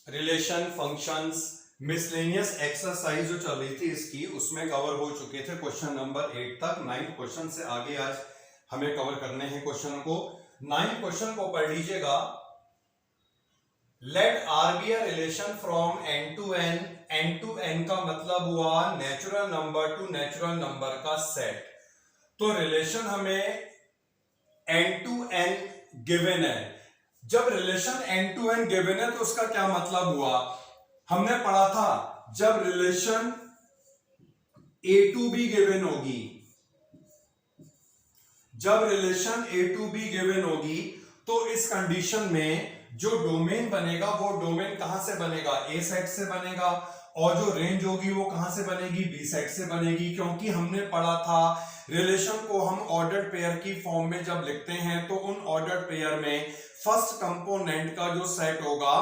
Relation, functions, miscellaneous exercise जो चल रही थी इसकी, उसमें कवर हो चुके थे क्वेश्चन नंबर 8 तक। 9 क्वेश्चन से आगे आज हमें कवर करने हैं क्वेश्चनों को। 9 क्वेश्चन को पढ़ लीजिएगा। Let R be a relation from N to N. N to N का मतलब हुआ natural number to natural number का सेट। तो रिलेशन हमें एन टू एन गिवन है। जब relation N to N given है तो उसका क्या मतलब हुआ, हमने पढ़ा था जब relation A to B given होगी, जब relation A to B given होगी तो इस कंडीशन में जो डोमेन बनेगा वो डोमेन कहां से बनेगा, ए सेट से बनेगा, और जो रेंज होगी वो कहां से बनेगी, बी सेट से बनेगी। क्योंकि हमने पढ़ा था रिलेशन को हम ऑर्डर्ड पेयर की फॉर्म में जब लिखते हैं तो उन ऑर्डर्ड पेयर में फर्स्ट कंपोनेंट का जो सेट होगा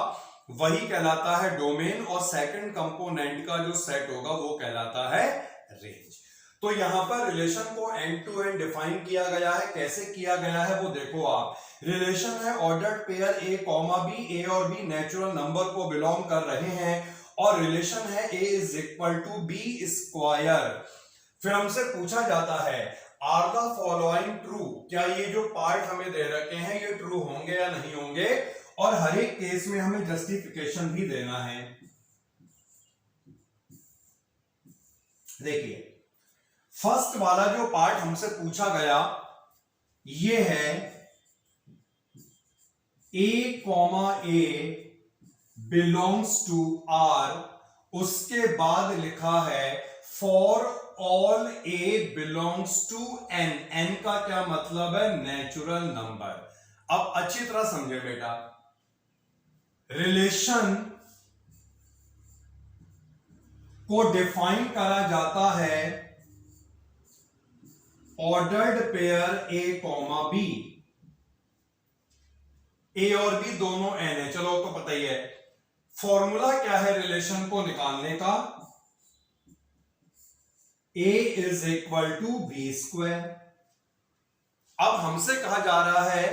वही कहलाता है डोमेन, और सेकंड कंपोनेंट का जो सेट होगा वो कहलाता है रेंज। तो यहां पर रिलेशन को एंड टू एंड डिफाइन किया गया है। कैसे किया गया है वो देखो आप। रिलेशन है ordered pair A comma B, A और बी नेचुरल नंबर को बिलोंग कर रहे हैं, और रिलेशन है A is equal to B square. फिर हमसे पूछा जाता है आर द फॉलोइंग ट्रू, क्या ये जो पार्ट हमें दे रखे हैं ये ट्रू होंगे या नहीं होंगे, और हर एक केस में हमें जस्टिफिकेशन भी देना है। देखिए फर्स्ट वाला जो पार्ट हमसे पूछा गया ये है A comma A belongs to R, उसके बाद लिखा है for all A belongs to N. N का क्या मतलब है, नेचुरल नंबर। अब अच्छी तरह समझे बेटा, रिलेशन को डिफाइन करा जाता है ordered pair A comma B. A और बी दोनों एन है, चलो तो पता ही है। फॉर्मूला क्या है रिलेशन को निकालने का, A is equal to B square. अब हमसे कहा जा रहा है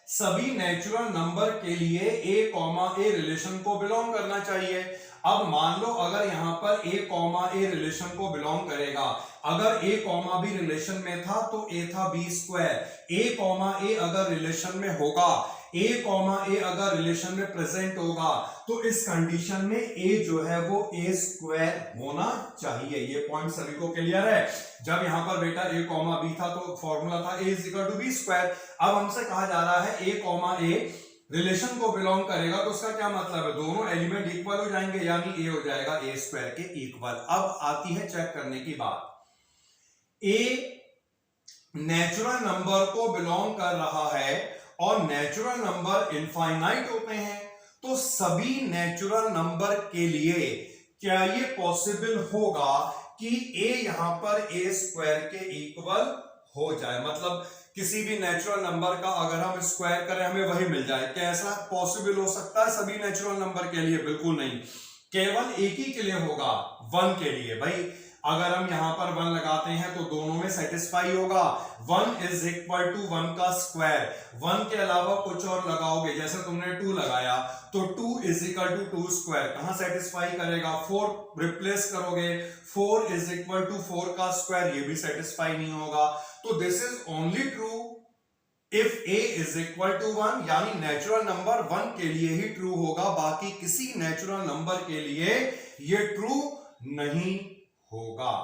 सभी नेचुरल नंबर के लिए ए कॉमा ए रिलेशन को बिलोंग करना चाहिए। अब मान लो अगर यहां पर ए कॉमा ए रिलेशन को बिलोंग करेगा, अगर ए कॉमा बी रिलेशन में था तो ए था बी स्क्वायर। ए कॉमा ए अगर रिलेशन में होगा, ए कॉमा ए अगर रिलेशन में प्रेजेंट होगा तो इस कंडीशन में ए जो है वो ए स्क्वायर होना चाहिए। ये पॉइंट सभी को क्लियर है। जब यहां पर बेटा ए कॉमा बी था तो फॉर्मूला था A is equal to B square. अब हमसे कहा जा रहा है ए कॉमा ए रिलेशन को बिलोंग करेगा तो उसका क्या मतलब है, दोनों एलिमेंट इक्वल हो जाएंगे, यानी ए हो जाएगा ए स्क्वायर के इक्वल। अब आती है चेक करने की बात, ए नेचुरल नंबर को बिलोंग कर रहा है और नेचुरल नंबर इनफाइनाइट होते हैं, तो सभी नेचुरल नंबर के लिए क्या ये पॉसिबल होगा कि ए यहां पर ए स्क्वायर के इक्वल हो जाए, मतलब किसी भी नेचुरल नंबर का अगर हम स्क्वायर करें हमें वही मिल जाए। क्या ऐसा पॉसिबल हो सकता है सभी नेचुरल नंबर के लिए? बिल्कुल नहीं, केवल एक ही के लिए होगा, 1 के लिए। भाई अगर हम यहां पर 1 लगाते हैं तो दोनों में सेटिस्फाई होगा। 1 इज इक्वल टू 1 का स्क्वायर, 1 के अलावा कुछ और लगाओगे, जैसे तुमने 2 लगाया तो 2 इज इक्वल टू 2 स्क्वायर, कहां सेटिस्फाई करेगा, 4 रिप्लेस करोगे, 4 इज इक्वल टू 4 का स्क्वायर, ये भी सेटिस्फाई नहीं होगा। तो this is only true if a is equal to 1, यानी नेचुरल नंबर 1 के लिए ही ट्रू होगा, बाकी किसी नेचुरल नंबर के लिए ये ट्रू नहीं होगा।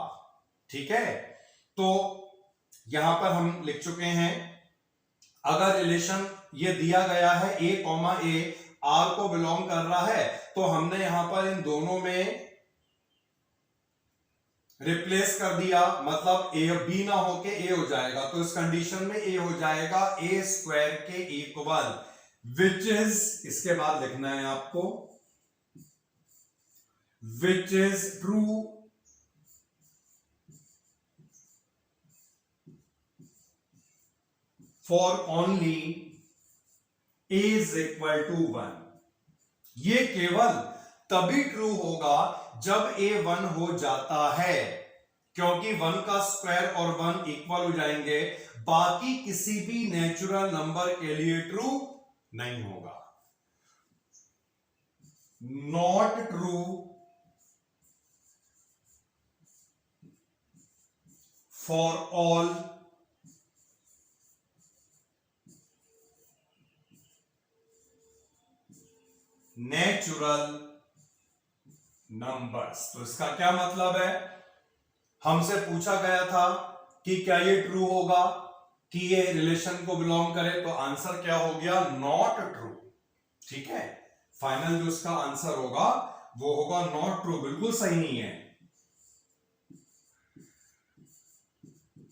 ठीक है, तो यहां पर हम लिख चुके हैं अगर रिलेशन ये दिया गया है ए कॉमा ए आर को बिलोंग कर रहा है तो हमने यहां पर इन दोनों में रिप्लेस कर दिया, मतलब ए बी ना होके ए हो जाएगा, तो इस कंडीशन में ए हो जाएगा ए स्क्वायर के इक्वल, विच इज, इसके बाद लिखना है आपको, which is true for only A is equal to 1। ये केवल तभी ट्रू होगा जब ए 1 हो जाता है, क्योंकि 1 का स्क्वायर और 1 इक्वल हो जाएंगे, बाकी किसी भी नेचुरल नंबर के लिए ट्रू नहीं होगा। Not true for all natural numbers. तो इसका क्या मतलब है, हमसे पूछा गया था कि क्या ये ट्रू होगा कि ये रिलेशन को बिलोंग करे, तो आंसर क्या हो गया, नॉट ट्रू। ठीक है, फाइनल जो इसका आंसर होगा वो होगा नॉट ट्रू, बिल्कुल सही नहीं है,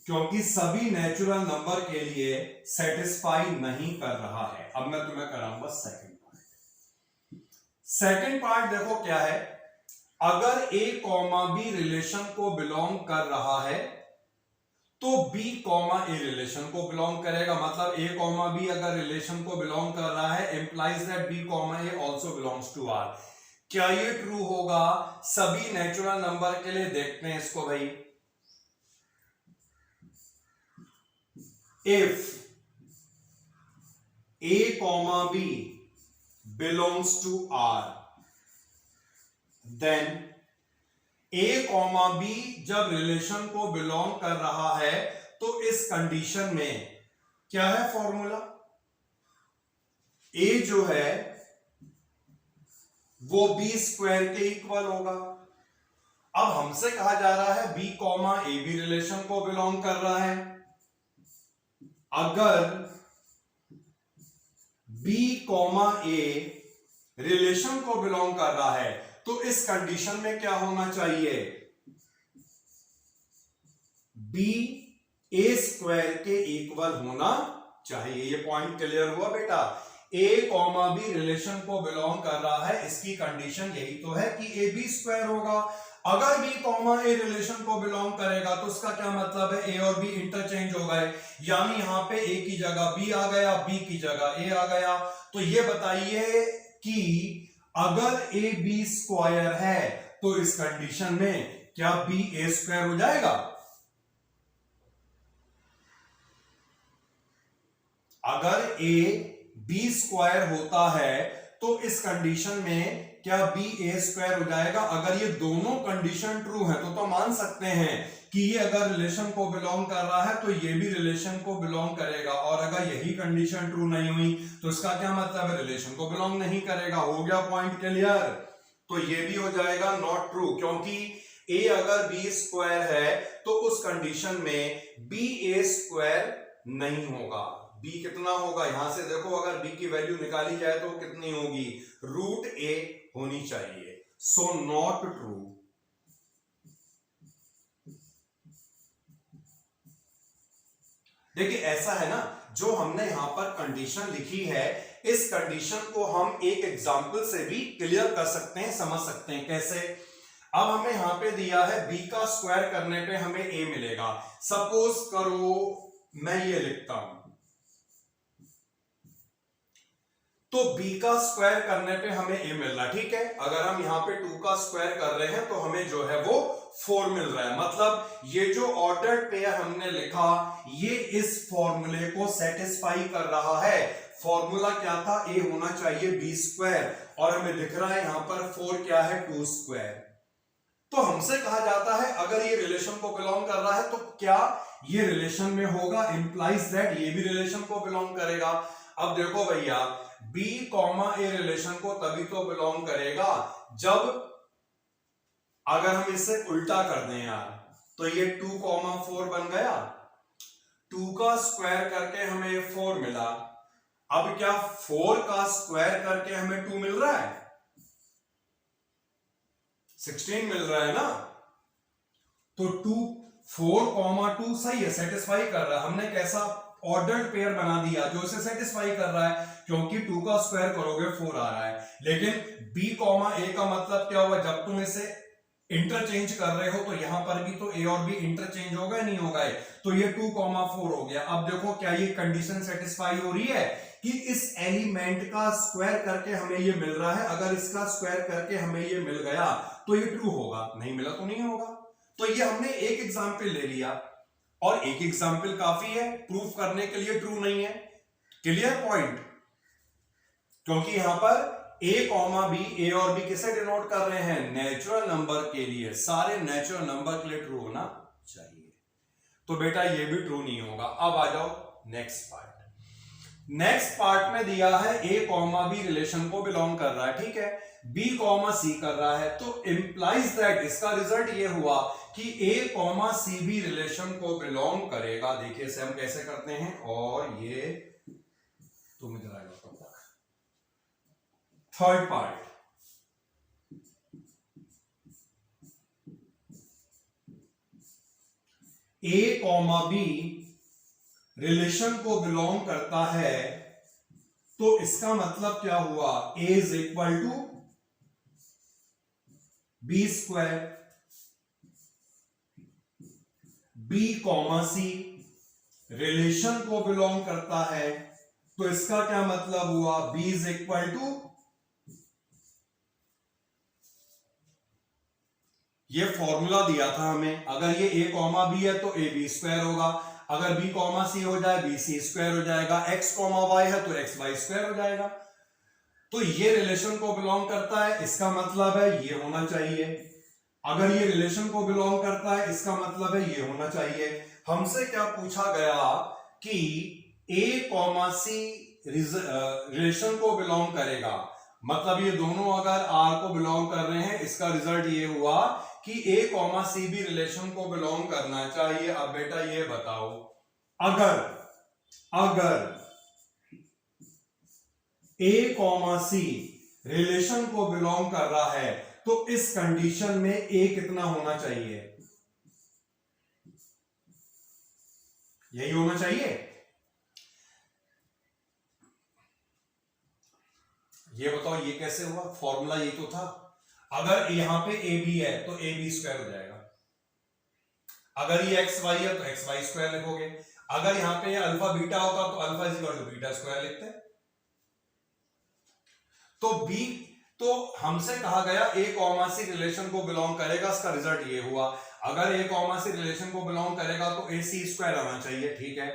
क्योंकि सभी नेचुरल नंबर के लिए सेटिस्फाई नहीं कर रहा है। अब मैं तुम्हें कराऊंगा सेकंड पार्ट। सेकंड पार्ट देखो क्या है, अगर a कॉमा बी रिलेशन को बिलोंग कर रहा है तो b कॉमा ए रिलेशन को बिलोंग करेगा। मतलब a कॉमा बी अगर रिलेशन को बिलोंग कर रहा है, implies that b comma A also belongs to r। क्या ये ट्रू होगा सभी नेचुरल नंबर के लिए? देखते हैं इसको भाई। इफ a कॉमा b belongs to r, then a comma B जब रिलेशन को बिलोंग कर रहा है तो इस कंडीशन में क्या है फॉर्मूला, a जो है वो b स्क्वायर के इक्वल होगा। अब हमसे कहा जा रहा है b comma A B relation को बिलोंग कर रहा है, अगर b कॉमा ए रिलेशन को बिलोंग कर रहा है तो इस कंडीशन में क्या होना चाहिए, b ए स्क्वायर के इक्वल होना चाहिए। ये पॉइंट क्लियर हुआ बेटा? a कॉमा बी रिलेशन को बिलोंग कर रहा है, इसकी कंडीशन यही तो है कि ए बी स्क्वायर होगा। अगर b कॉमा ए रिलेशन को बिलोंग करेगा तो उसका क्या मतलब है, a और b इंटरचेंज हो गए, यानी यहां पे a की जगह b आ गया, b की जगह a आ गया। तो ये बताइए कि अगर a b स्क्वायर है तो इस कंडीशन में क्या b a स्क्वायर हो जाएगा? अगर a b स्क्वायर होता है तो इस कंडीशन में क्या b a स्क्वायर हो जाएगा? अगर ये दोनों कंडीशन ट्रू है तो मान सकते हैं कि ये अगर रिलेशन को बिलोंग कर रहा है तो ये भी रिलेशन को बिलोंग करेगा, और अगर यही कंडीशन ट्रू नहीं हुई तो इसका क्या मतलब है, रिलेशन को बिलोंग नहीं करेगा। हो गया पॉइंट क्लियर? तो ये भी हो जाएगा नॉट ट्रू, क्योंकि a अगर b स्क्वायर है तो उस कंडीशन में b a स्क्वायर नहीं होगा। b कितना होगा, यहां से देखो, अगर b की वैल्यू निकाली जाए तो कितनी होगी, रूट a होनी चाहिए। So not true. देखिए ऐसा है ना, जो हमने यहां पर कंडीशन लिखी है, इस कंडीशन को हम एक एग्जांपल से भी क्लियर कर सकते हैं, समझ सकते हैं। कैसे? अब हमें यहां पे दिया है b का स्क्वायर करने पे हमें a मिलेगा। सपोज करो मैं ये लिखता हूं, तो b का स्क्वायर करने पे हमें a मिल रहा है, ठीक है। अगर हम यहां पे 2 का स्क्वायर कर रहे हैं तो हमें जो है वो 4 मिल रहा है। मतलब ये जो ऑर्डर्ड पेयर हमने लिखा, ये इस फॉर्मूले को सेटिस्फाई कर रहा है। फॉर्मूला क्या था, a होना चाहिए b स्क्वायर, और हमें दिख रहा है यहां पर 4 क्या है, 2 स्क्वायर। तो हमसे कहा जाता है अगर ये रिलेशन को बिलोंग कर रहा है तो क्या ये रिलेशन में होगा, इंप्लाइज दैट ये भी रिलेशन को बिलोंग करेगा। अब देखो भैया, b कॉमा ए रिलेशन को तभी तो बिलोंग करेगा जब अगर हम इसे उल्टा कर दें यार, तो ये 2 कॉमा 4 बन गया, 2 का स्क्वायर करके हमें 4 मिला। अब क्या 4 का स्क्वायर करके हमें 2 मिल रहा है, 16 मिल रहा है ना। तो 4 कॉमा 2 सही है, सेटिस्फाई कर रहा है। हमने कैसा ऑर्डर्ड पेयर बना दिया जो इसे सेटिस्फाई कर रहा है, क्योंकि 2 का स्क्वायर करोगे 4 आ रहा है। लेकिन b कॉमा a का मतलब क्या हुआ, जब तुम इसे इंटरचेंज कर रहे हो तो यहां पर भी तो a और b इंटरचेंज होगा नहीं होगा, तो ये 2 कॉमा 4 हो गया। अब देखो क्या ये कंडीशन सेटिस्फाई हो रही है कि इस एलिमेंट का स्क्वायर करके हमें ये मिल रहा है, अगर इसका स्क्वायर करके हमें ये मिल गया तो ये ट्रू होगा, नहीं मिला तो नहीं होगा। तो ये हमने एक एग्जांपल ले लिया, और एक एग्जांपल काफी है प्रूफ करने के लिए ट्रू नहीं है। Clear point? क्योंकि यहां पर ए कॉमा बी, ए और बी किसे डिनोट कर रहे हैं? नेचुरल नंबर के लिए। सारे नेचुरल नंबर के लिए ट्रू होना चाहिए। तो बेटा ये भी ट्रू नहीं होगा। अब आ जाओ नेक्स्ट पार्ट। नेक्स्ट पार्ट में दिया है ए कॉमा बी रिलेशन को बिलोंग कर रहा है, ठीक है, बी कॉमा सी कर रहा है, तो इंप्लाइज दैट इसका रिजल्ट ये हुआ कि ए कॉमा सी भी रिलेशन को बिलोंग करेगा। देखिए इसे हम कैसे करते हैं, और ये तुम इधर आ जाओ तब तक। Third part, A comma B relation को बिलोंग करता है, तो इसका मतलब क्या हुआ? A is equal to B square, B comma C relation को बिलोंग करता है, तो इसका क्या मतलब हुआ? बी इज इक्वल टू, ये फॉर्मूला दिया था हमें, अगर ये ए कॉमा बी है तो ए बी स्क्वायर होगा, अगर बी कॉमा सी हो जाए बी सी स्क्वायर हो जाएगा, एक्स कॉमा वाई है तो एक्स वाई स्क्वायर हो जाएगा। तो ये रिलेशन को बिलोंग करता है, इसका मतलब है ये होना चाहिए। अगर ये रिलेशन को बिलोंग करता है, इसका मतलब है ये होना चाहिए। हमसे क्या पूछा गया कि ए कॉमा सी रिलेशन को बिलोंग करेगा, मतलब ये दोनों अगर आर को बिलोंग कर रहे हैं, इसका रिजल्ट ये हुआ कि ए कॉमा सी भी रिलेशन को बिलोंग करना चाहिए। अब बेटा ये बताओ, अगर ए कॉमा सी रिलेशन को बिलोंग कर रहा है, तो इस कंडीशन में ए कितना होना चाहिए? यही होना चाहिए। ये बताओ ये कैसे हुआ? फॉर्मूला ये तो था, अगर यहां पे ए बी है तो ए बी स्क्वायर हो जाएगा, अगर ये एक्स वाई है तो एक्स वाई स्क्वायर लिखोगे, अगर यहां पे अल्फा बीटा होता तो alpha is equal to beta square लिखते। तो बी, तो हमसे कहा गया ए कॉमा सी रिलेशन को बिलोंग करेगा, इसका रिजल्ट ये हुआ। अगर ए कॉमा सी रिलेशन को बिलोंग करेगा तो ए सी स्क्वायर आना चाहिए, ठीक है।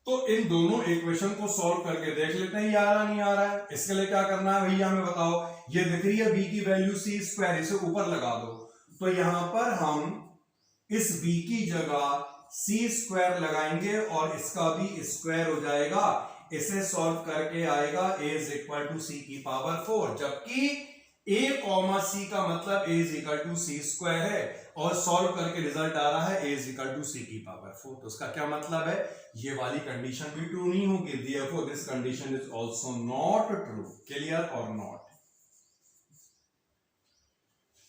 तो इन दोनों इक्वेशन को सॉल्व करके देख लेते हैं ये आ रहा नहीं आ रहा है। इसके लिए क्या करना है भैया हमें बताओ। ये दिख रही है बी की वैल्यू सी स्क्वायर, इसे ऊपर लगा दो, तो यहां पर हम इस बी की जगह सी स्क्वायर लगाएंगे और इसका भी स्क्वायर हो जाएगा। इसे सॉल्व करके आएगा a is equal to C की पावर 4, जबकि a कॉमा सी का मतलब a is equal to C square है, और सॉल्व करके रिजल्ट आ रहा है a is equal to C की पावर 4। तो उसका क्या मतलब है? ये वाली कंडीशन भी ट्रू नहीं होगी, therefore this condition is also not true. Clear और नॉट?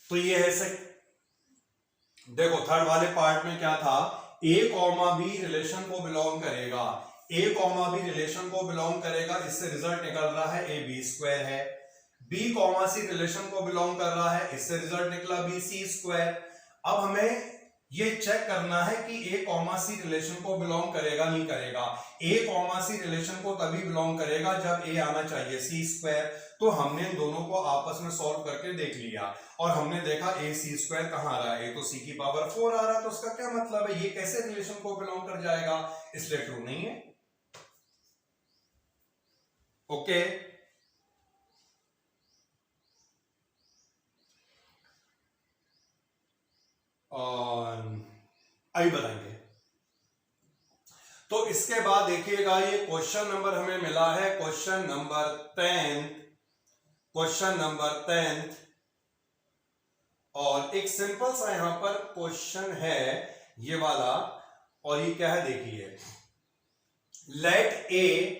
तो ये है सही। देखो थर्ड वाले पार्ट में क्या था, a कॉमा बी रिलेशन को बिलोंग करेगा, ए कॉमा बी रिलेशन को बिलोंग करेगा, इससे रिजल्ट निकल रहा है ए बी स्क्वायर है। बी कॉमा सी रिलेशन को बिलोंग कर रहा है, इससे रिजल्ट निकला बी सी स्क्वायर। अब हमें ये चेक करना है कि ए कॉमा सी रिलेशन को बिलोंग करेगा नहीं करेगा। ए कॉमा सी रिलेशन को तभी बिलोंग करेगा जब ए आना चाहिए सी स्क्वायर। तो हमने इन दोनों को आपस में सॉल्व करके देख लिया और हमने देखा ए सी स्क्वायर कहां आ रहा है, ए तो सी की पावर 4 आ रहा है, तो उसका क्या मतलब है? ये कैसे रिलेशन को बिलोंग कर जाएगा? इसलिए ट्रू नहीं है। ओके अभी बताएंगे। तो इसके बाद देखिएगा ये क्वेश्चन नंबर हमें मिला है, क्वेश्चन नंबर 10 और एक सिंपल सा यहां पर क्वेश्चन है ये वाला, और ये क्या है देखिए, लेट ए,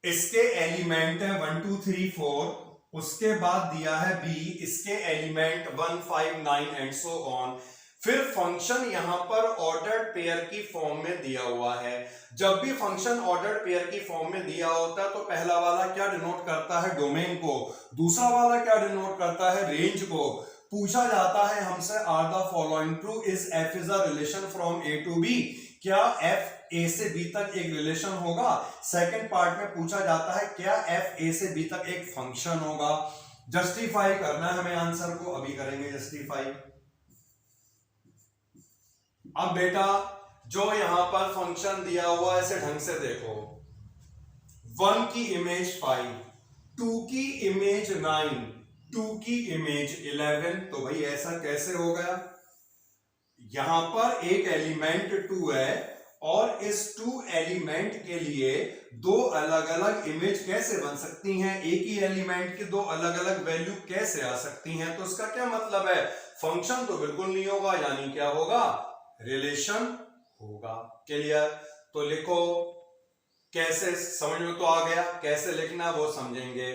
इसके एलिमेंट है 1 2 3 4, उसके बाद दिया है बी, इसके एलिमेंट 1 5 9 एंड सो ऑन। फिर फंक्शन यहां पर ऑर्डर्ड पेयर की फॉर्म में दिया हुआ है। जब भी फंक्शन ऑर्डर्ड पेयर की फॉर्म में दिया होता है तो पहला वाला क्या डिनोट करता है? डोमेन को। दूसरा वाला क्या डिनोट करता है? रेंज को। पूछा जाता है हमसे, are the following true, is F is a relation from A to B, क्या एफ ए से बी तक एक रिलेशन होगा? सेकंड पार्ट में पूछा जाता है क्या एफ ए से बी तक एक फंक्शन होगा? जस्टिफाई करना है हमें आंसर को, अभी करेंगे जस्टिफाई। अब बेटा जो यहां पर फंक्शन दिया हुआ है इसे ढंग से देखो, 1 की इमेज 5, 2 की इमेज 9, 2 की इमेज 11, तो भाई ऐसा कैसे हो गया? यहां पर एक एलिमेंट 2 है और इस 2 एलिमेंट के लिए दो अलग अलग इमेज कैसे बन सकती हैं? एक ही एलिमेंट की दो अलग अलग वैल्यू कैसे आ सकती हैं? तो इसका क्या मतलब है? फंक्शन तो बिल्कुल नहीं होगा, यानी क्या होगा? रिलेशन होगा। क्लियर? तो लिखो, कैसे समझ में तो आ गया, कैसे लिखना वो समझेंगे।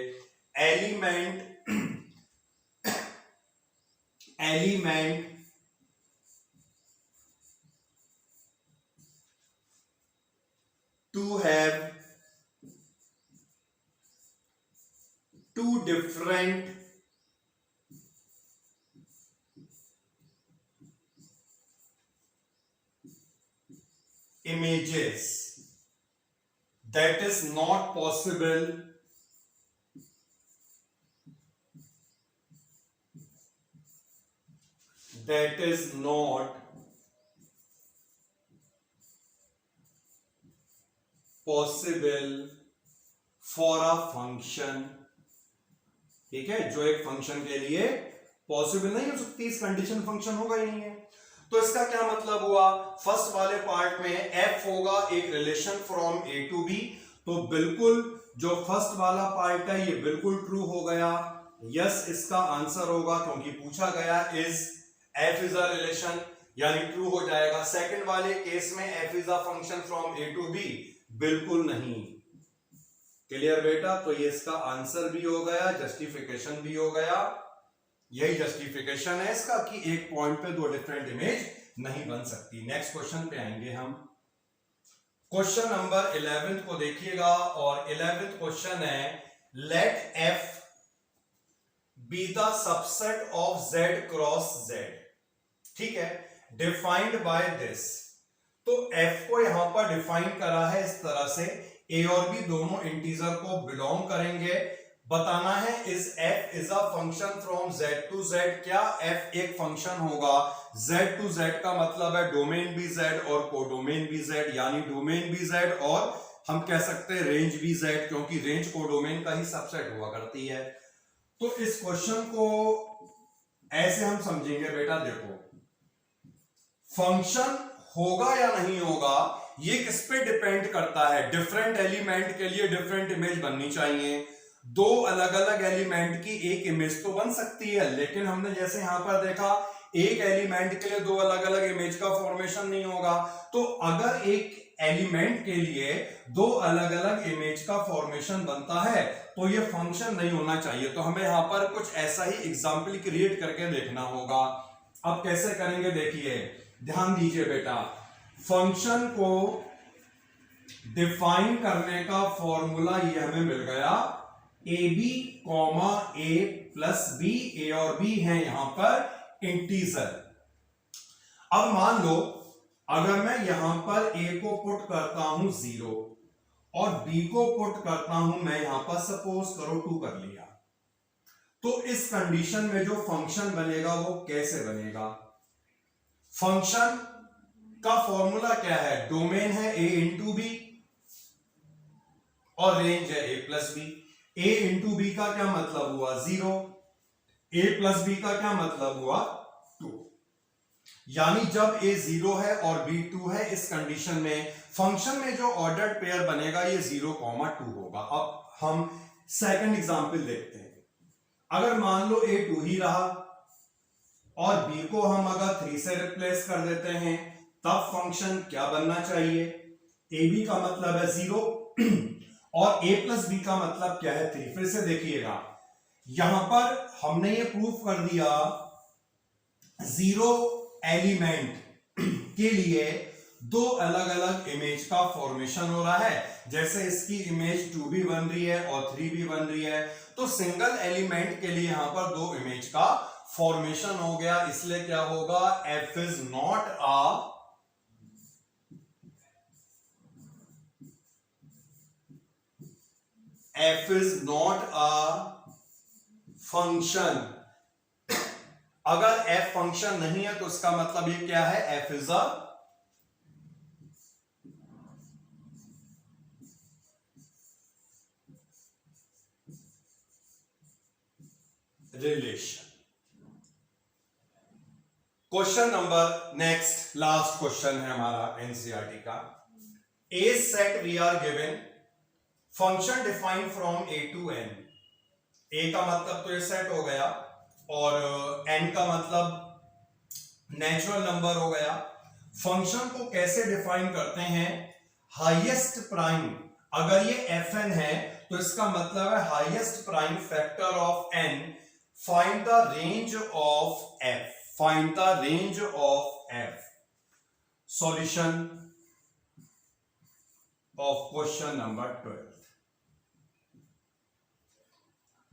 Element element to have two different images, that is not possible. That is not possible for a function. ठीक है, जो एक फंक्शन के लिए पॉसिबल नहीं हो सकती, इस कंडीशन फंक्शन होगा ही नहीं है। तो इसका क्या मतलब हुआ? फर्स्ट वाले पार्ट में f होगा एक relation from a to b, तो बिल्कुल जो फर्स्ट वाला पार्ट है ये बिल्कुल ट्रू हो गया। यस इसका आंसर होगा, क्योंकि पूछा गया is f is a relation, यानी ट्रू हो जाएगा। सेकंड वाले केस में f is a function from a to b, बिल्कुल नहीं। क्लियर बेटा? तो ये इसका आंसर भी हो गया, जस्टिफिकेशन भी हो गया। यही जस्टिफिकेशन है इसका कि एक पॉइंट पे दो डिफरेंट इमेज नहीं बन सकती। नेक्स्ट क्वेश्चन पे आएंगे हम। क्वेश्चन नंबर 11 को देखिएगा, और 11th क्वेश्चन है let f be the subset of z cross z। ठीक है, डिफाइंड बाय दिस। तो f को यहां पर डिफाइन करा है इस तरह से, a और b दोनों इंटीजर को बिलोंग करेंगे। बताना है is f is a function from z to z। क्या f एक फंक्शन होगा? z टू z का मतलब है डोमेन भी z और कोडोमेन भी z, यानी डोमेन भी z और हम कह सकते हैं रेंज भी z, क्योंकि रेंज कोडोमेन का ही सबसेट हुआ करती है। तो इस क्वेश्चन को ऐसे हम समझेंगे बेटा, देखो फंक्शन होगा या नहीं होगा ये किस पे डिपेंड करता है? डिफरेंट एलिमेंट के लिए डिफरेंट इमेज बननी चाहिए। दो अलग अलग एलिमेंट की एक इमेज तो बन सकती है, लेकिन हमने जैसे यहां पर देखा एक एलिमेंट के लिए दो अलग अलग इमेज का फॉर्मेशन नहीं होगा। तो अगर एक एलिमेंट के लिए दो अलग अलग इमेज का फॉर्मेशन बनता है तो ये फंक्शन नहीं होना चाहिए। तो हमें यहां पर कुछ ऐसा ही एग्जाम्पल क्रिएट करके देखना होगा। अब कैसे करेंगे देखिए, ध्यान दीजिए बेटा। फंक्शन को डिफाइन करने का फॉर्मूला ये हमें मिल गया, A B comma A plus B, A और बी है यहां पर इंटीजर। अब मान लो अगर मैं यहां पर a को पुट करता हूं 0 और b को पुट करता हूं मैं यहां पर सपोज करो 2 कर लिया, तो इस कंडीशन में जो फंक्शन बनेगा वो कैसे बनेगा? फंक्शन का फॉर्मूला क्या है? डोमेन है a इंटू बी और रेंज है a plus B. a into B का क्या मतलब हुआ? 0। a प्लस बी का क्या मतलब हुआ? 2। यानी जब a 0 है और b 2 है, इस कंडीशन में फंक्शन में जो ऑर्डर्ड पेयर बनेगा ये 0, 2 होगा। अब हम सेकंड एग्जांपल देखते हैं। अगर मान लो a 2 ही रहा और b को हम अगर 3 से रिप्लेस कर देते हैं, तब फंक्शन क्या बनना चाहिए? ab का मतलब है 0 और a प्लस b का मतलब क्या है? 3। फिर से देखिएगा, यहां पर हमने ये प्रूफ कर दिया 0 एलिमेंट के लिए दो अलग अलग इमेज का फॉर्मेशन हो रहा है। जैसे इसकी इमेज 2 भी बन रही है और 3 भी बन रही है, तो सिंगल एलिमेंट के लिए यहां पर दो इमेज का फॉर्मेशन हो गया। इसलिए क्या होगा? f is not a function. अगर f फंक्शन नहीं है तो इसका मतलब ये क्या है? f is a relation. Question number next last question है हमारा एनसीईआरटी का। A set we are given function defined from A to N. A का मतलब तो ये सेट हो गया और एन का मतलब नेचुरल नंबर हो गया। फंक्शन को कैसे डिफाइन करते हैं? हाईएस्ट प्राइम, अगर ये एफ एन है तो इसका मतलब है highest prime factor of N, find the range of F, find the range of F. Solution of question number 12।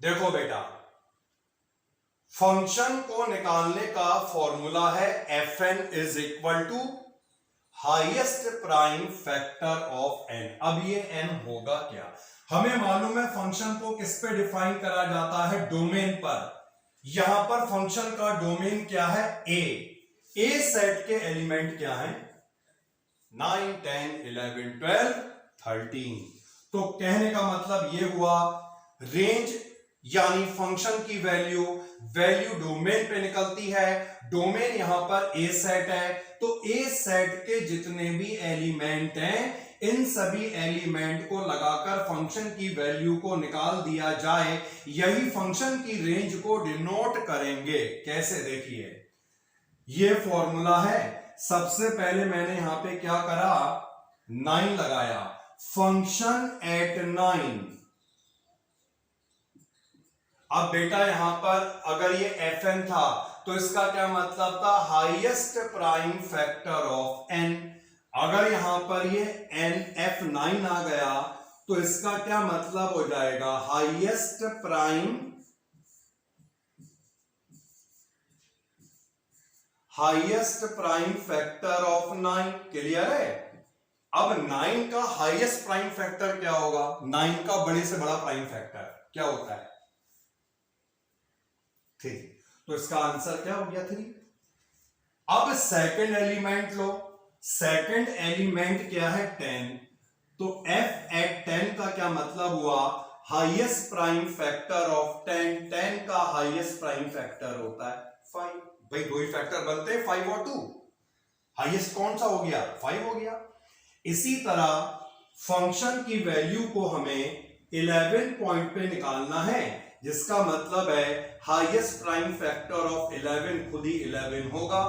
देखो बेटा, फंक्शन को निकालने का फॉर्मूला है F N is equal to highest prime factor of N. अब ये N होगा क्या? हमें मालूम है फंक्शन को किस पे डिफाइन करा जाता है? डोमेन पर। यहां पर फंक्शन का डोमेन क्या है? ए। ए सेट के एलिमेंट क्या है? 9, 10, 11, 12, 13। तो कहने का मतलब ये हुआ रेंज यानी फंक्शन की वैल्यू डोमेन पे निकलती है। डोमेन यहां पर ए सेट है, तो ए सेट के जितने भी एलिमेंट हैं इन सभी एलिमेंट को लगाकर फंक्शन की वैल्यू को निकाल दिया जाए, यही फंक्शन की रेंज को डिनोट करेंगे। कैसे? देखिए, ये फॉर्मूला है। सबसे पहले मैंने यहां पे क्या करा? 9 लगाया, फंक्शन एट 9। अब बेटा यहां पर अगर ये एफ एन था तो इसका क्या मतलब था? Highest prime factor of N. अगर यहां पर ये एन एफ 9 आ गया तो इसका क्या मतलब हो जाएगा? Highest prime factor of 9। Clear है? अब 9 का हाईएस्ट प्राइम फैक्टर क्या होगा? 9 का बड़े से बड़ा प्राइम फैक्टर क्या होता है? 3। तो इसका आंसर क्या हो गया? 3। अब सेकंड एलिमेंट लो। सेकंड एलिमेंट क्या है? 10। तो f एट 10 का क्या मतलब हुआ? Highest prime factor of 10। 10 का हाईएस्ट प्राइम फैक्टर होता है 5। भाई दो ही फैक्टर बनते हैं, 5 और 2। हाईएस्ट कौन सा हो गया? 5 हो गया। इसी तरह फंक्शन की वैल्यू को हमें 11 पॉइंट पे निकालना है, जिसका मतलब है हाईएस्ट प्राइम फैक्टर ऑफ 11 खुद ही 11 होगा।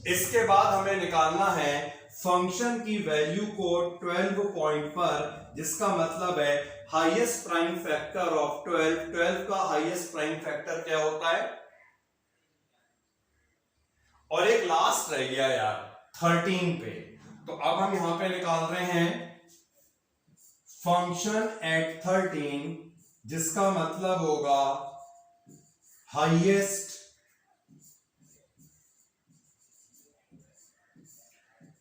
इसके बाद हमें निकालना है फंक्शन की वैल्यू को 12 पॉइंट पर, जिसका मतलब है हाईएस्ट प्राइम फैक्टर ऑफ 12। 12 का हाईएस्ट प्राइम फैक्टर क्या होता है? और एक लास्ट रह गया यार 13 पे। तो अब हम यहां पे निकाल रहे हैं फंक्शन एट 13, जिसका मतलब होगा हाईएस्ट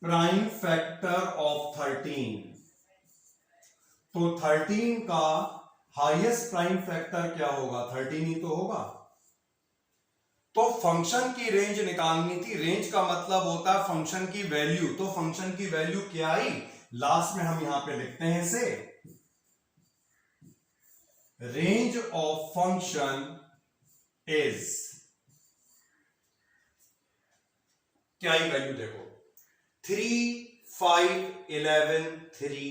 प्राइम फैक्टर ऑफ 13। तो 13 का हाईएस्ट प्राइम फैक्टर क्या होगा? 13 ही तो होगा। तो फंक्शन की रेंज निकालनी थी। रेंज का मतलब होता है फंक्शन की वैल्यू। तो फंक्शन की वैल्यू क्या आई? लास्ट में हम यहां पे लिखते हैं इसे, रेंज ऑफ फंक्शन इज, क्या ही वैल्यू देखो, 3, 5, 11, 3,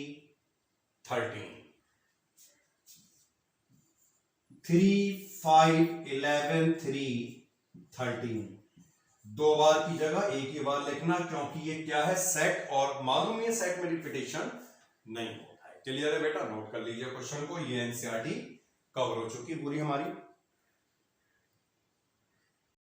13। 3, 5, 11, 3, 13। दो बार की जगह एक ही बार लिखना, क्योंकि ये क्या है? सेट, और मालूम है सेट में रिपीटेशन नहीं होता है। क्लियर है बेटा? नोट कर लीजिए क्वेश्चन को। ये एनसीईआरटी कवर हो चुकी पूरी हमारी।